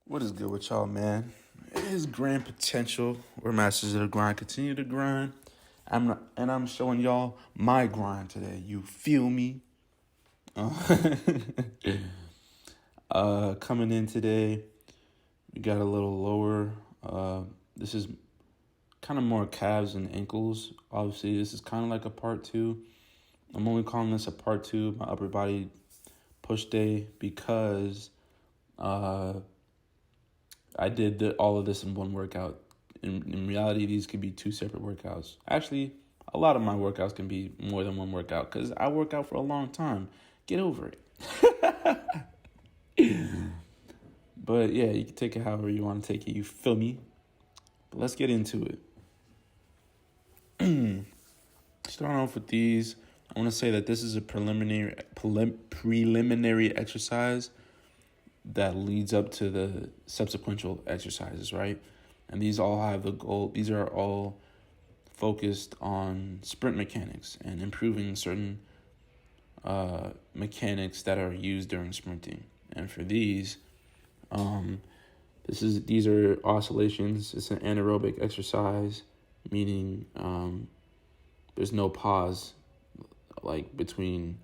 What is good with y'all, man? It is grand potential. We're masters of the grind. Continue to grind. I'm showing y'all my grind today. You feel me? Uh, Coming in today, we got a little lower. This is kind of more calves and ankles. Obviously, this is kind of like a part two. I'm only calling this a part two of my upper body push day because I did all of this in one workout. In reality, these could be two separate workouts. Actually, a lot of my workouts can be more than one workout because I work out for a long time. Get over it. But yeah, you can take it however you want to take it. You feel me? But let's get into it. Starting off with these, I want to say that this is a preliminary exercise that leads up to the subsequent exercises, right? And these all have the goal. These are all focused on sprint mechanics and improving certain mechanics that are used during sprinting. And for these, these are oscillations. It's an anaerobic exercise, meaning there's no pause like between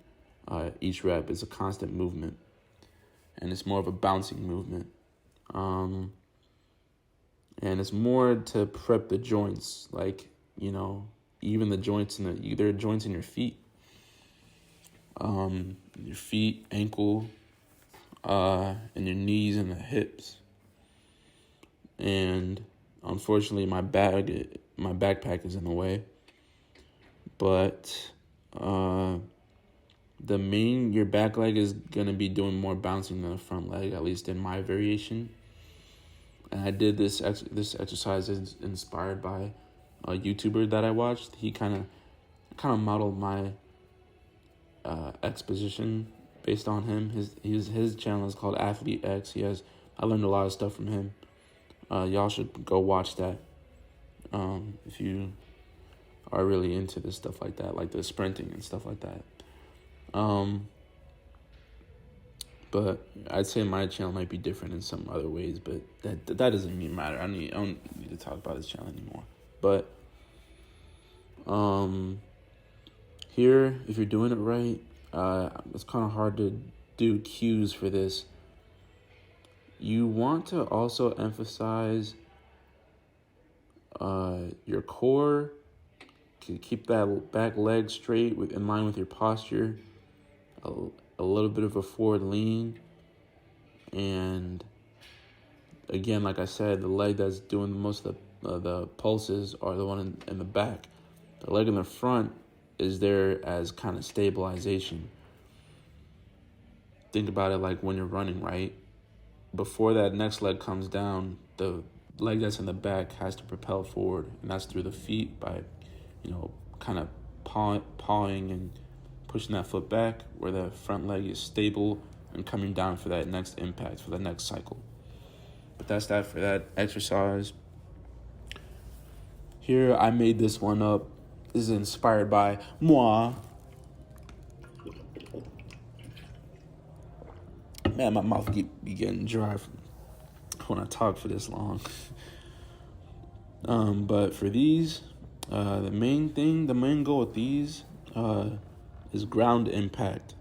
each rep. It's a constant movement. And it's more of a bouncing movement. And it's more to prep the joints, like, even the joints there are joints in your feet. Your feet, ankle, and your knees and the hips. And unfortunately my backpack is in the way. But your back leg is going to be doing more bouncing than the front leg, at least in my variation. And I did this exercise is inspired by a YouTuber that I watched. He kind of modeled my exposition based on him. His channel is called Athlete X. I learned a lot of stuff from him. Y'all should go watch that if you are really into this stuff like that, like the sprinting and stuff like that. But I'd say my channel might be different in some other ways, but that doesn't even matter. I don't need to talk about this channel anymore. But here, if you're doing it right, it's kind of hard to do cues for this. You want to also emphasize your core, to keep that back leg straight in line with your posture. A little bit of a forward lean, and again, like I said, the leg that's doing most of the pulses are the one in the back. The leg in the front is there as kind of stabilization. Think about it like when you're running, right? Before that next leg comes down, the leg that's in the back has to propel forward, and that's through the feet by, kind of pawing and pushing that foot back, where the front leg is stable and coming down for that next impact, for the next cycle. But that's that for that exercise. Here, I made this one up. This is inspired by moi. Man, my mouth be getting dry when I talk for this long. But for these, the main goal with these is ground impact.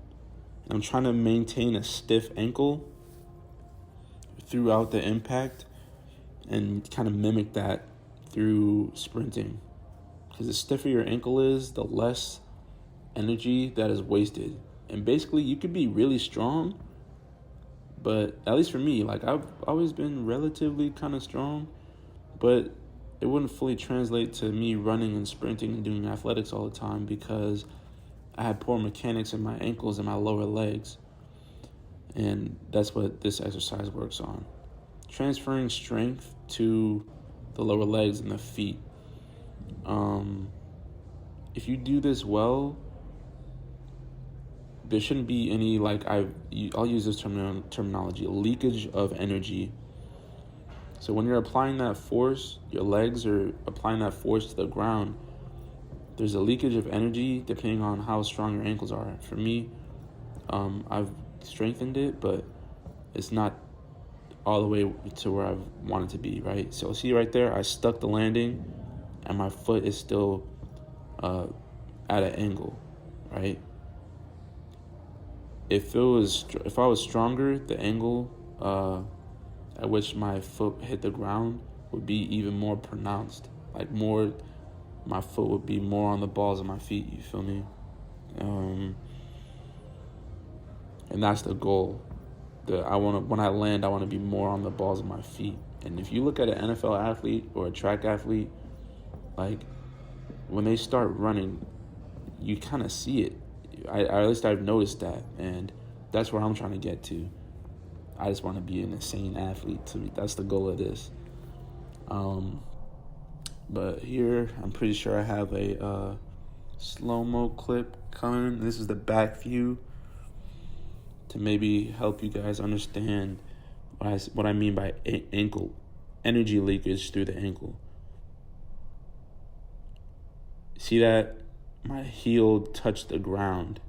I'm trying to maintain a stiff ankle throughout the impact and kind of mimic that through sprinting. Because the stiffer your ankle is, the less energy that is wasted. And basically, you could be really strong, but at least for me, like I've always been relatively kind of strong, but it wouldn't fully translate to me running and sprinting and doing athletics all the time because I had poor mechanics in my ankles and my lower legs. And that's what this exercise works on. Transferring strength to the lower legs and the feet. If you do this well, there shouldn't be any, I'll use this terminology, leakage of energy. So when you're applying that force, your legs are applying that force to the ground, there's a leakage of energy depending on how strong your ankles are. For me, I've strengthened it, but it's not all the way to where I want it to be, right? So see right there, I stuck the landing and my foot is still at an angle, right? If I was stronger, the angle at which my foot hit the ground would be even more pronounced. Like my foot would be more on the balls of my feet. You feel me? And that's the goal. When I land, I want to be more on the balls of my feet. And if you look at an NFL athlete or a track athlete, like when they start running, you kind of see it. At least I've noticed that, and that's where I'm trying to get to. I just want to be an insane athlete. To me, that's the goal of this. But here, I'm pretty sure I have a slow-mo clip coming. This is the back view to maybe help you guys understand what I mean by ankle energy leakage through the ankle. See that? My heel touched the ground.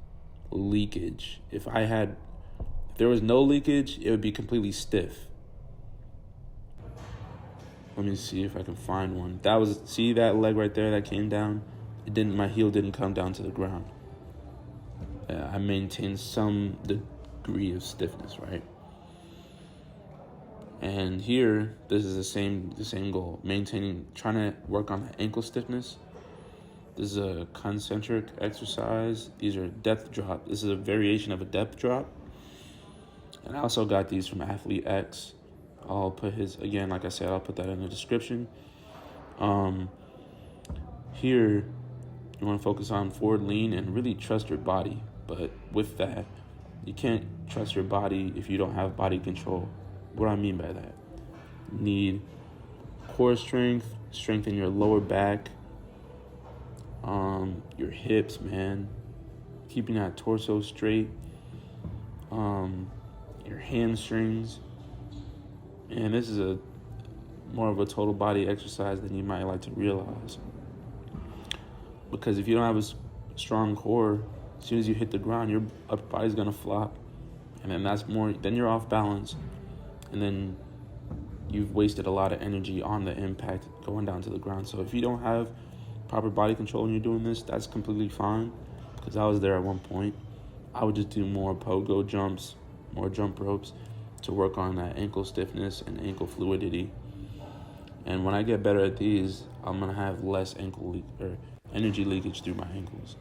Leakage. If there was no leakage, it would be completely stiff. Let me see if I can find one. See that leg right there that came down? My heel didn't come down to the ground. I maintained some degree of stiffness, right? And here, this is the same goal. Trying to work on the ankle stiffness. This is a concentric exercise. These are depth drop. This is a variation of a depth drop. And I also got these from Athlete X. I'll put again, like I said, I'll put that in the description. Here, you want to focus on forward lean and really trust your body. But with that, you can't trust your body if you don't have body control. What do I mean by that? You need core strength, strengthen your lower back, your hips, man, keeping that torso straight, your hamstrings. And this is more of a total body exercise than you might like to realize. Because if you don't have a strong core, as soon as you hit the ground, your upper body's gonna flop, and then you're off balance, and then you've wasted a lot of energy on the impact going down to the ground. So if you don't have proper body control when you're doing this, that's completely fine, because I was there at one point. I would just do more pogo jumps, more jump ropes to work on that ankle stiffness and ankle fluidity. And when I get better at these, I'm gonna have less energy leakage through my ankles.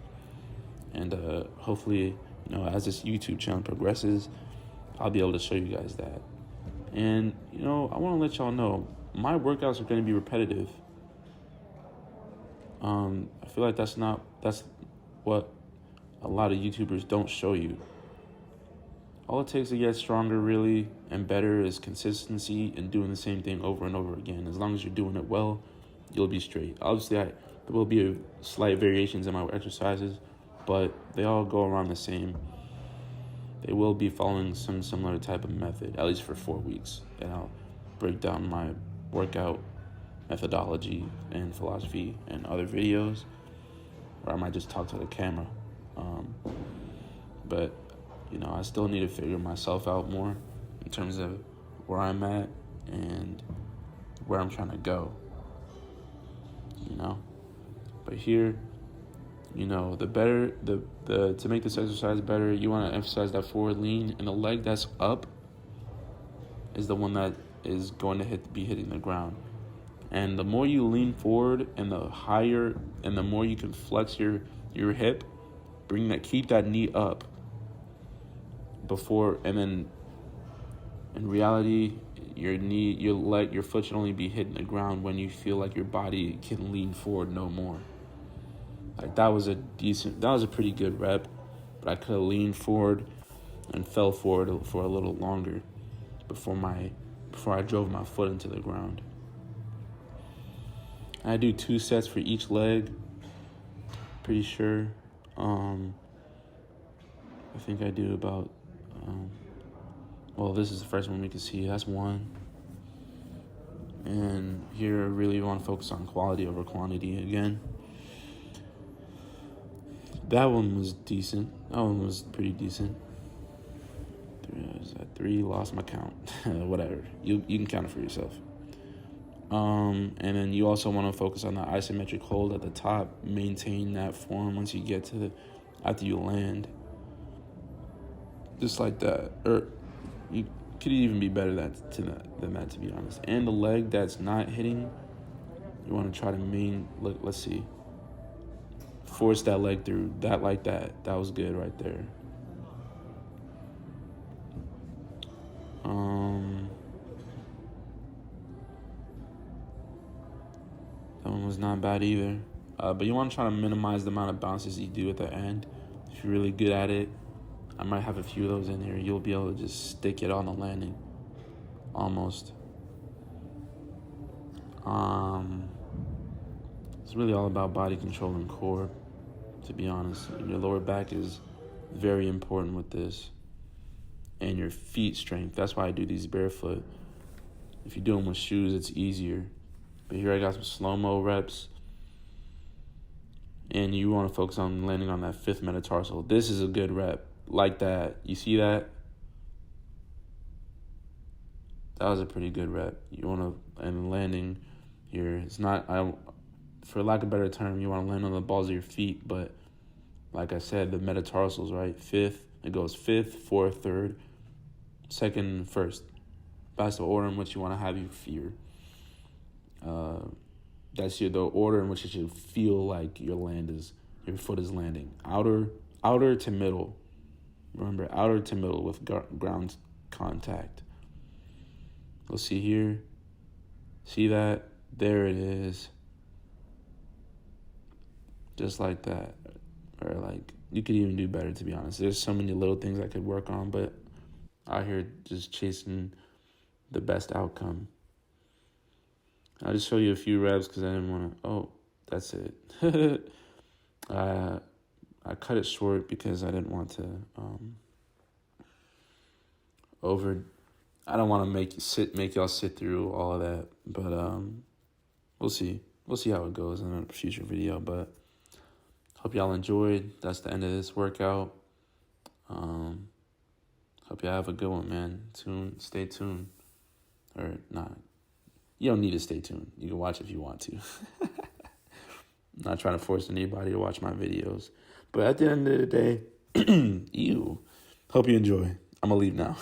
And hopefully, as this YouTube channel progresses, I'll be able to show you guys that. And I want to let y'all know my workouts are going to be repetitive. I feel like that's what a lot of YouTubers don't show you. All it takes to get stronger really and better is consistency and doing the same thing over and over again. As long as you're doing it well, you'll be straight. Obviously, there will be slight variations in my exercises, but they all go around the same. They will be following some similar type of method, at least for 4 weeks. And I'll break down my workout methodology and philosophy and other videos, or I might just talk to the camera. But I still need to figure myself out more in terms of where I'm at and where I'm trying to go. But here, the better to make this exercise better, you want to emphasize that forward lean, and the leg that's up is the one that is going to be hitting the ground. And the more you lean forward, and the higher and the more you can flex your hip, keep that knee up before, and then in reality, your foot should only be hitting the ground when you feel like your body can lean forward no more. Like that was a pretty good rep, but I could have leaned forward and fell forward for a little longer before I drove my foot into the ground. I do 2 sets for each leg, pretty sure. I think I do about, this is the first one we can see. That's 1. And here I really want to focus on quality over quantity again. That one was decent. That one was pretty decent. 3 3, lost my count. Whatever. You can count it for yourself. And then you also want to focus on the isometric hold at the top. Maintain that form once you get to after you land. Just like that. Or you could even be better than that, to be honest. And the leg that's not hitting, you want to try to let's see. Force that leg through. That like that. That was good right there. That one was not bad either. But you want to try to minimize the amount of bounces you do at the end. If you're really good at it, I might have a few of those in here. You'll be able to just stick it on the landing. Almost. It's really all about body control and core, to be honest. Your lower back is very important with this. And your feet strength. That's why I do these barefoot. If you do them with shoes, it's easier. But here I got some slow-mo reps. And you want to focus on landing on that 5th metatarsal. This is a good rep. Like that. You see that? That was a pretty good rep. You want to, and landing here, it's not, for lack of a better term, you want to land on the balls of your feet. But like I said, the metatarsals, right? 5th, it goes 5th, 4th, 3rd, 2nd, 1st. That's the order in which you want to have your feet. That's the order in which it should feel like your foot is landing. Outer to middle. Remember, outer to middle with ground contact. Let's see here. See that? There it is. Just like that. Or like, you could even do better, to be honest. There's so many little things I could work on, but out here just chasing the best outcome. I'll just show you a few reps because I didn't want to. Oh, that's it. I cut it short because I didn't want to I don't want to make y'all sit through all of that. But we'll see. We'll see how it goes in a future video. But hope y'all enjoyed. That's the end of this workout. Hope y'all have a good one, man. Stay tuned. Or not. You don't need to stay tuned. You can watch if you want to. I'm not trying to force anybody to watch my videos. But at the end of the day, hope you enjoy. I'm going to leave now.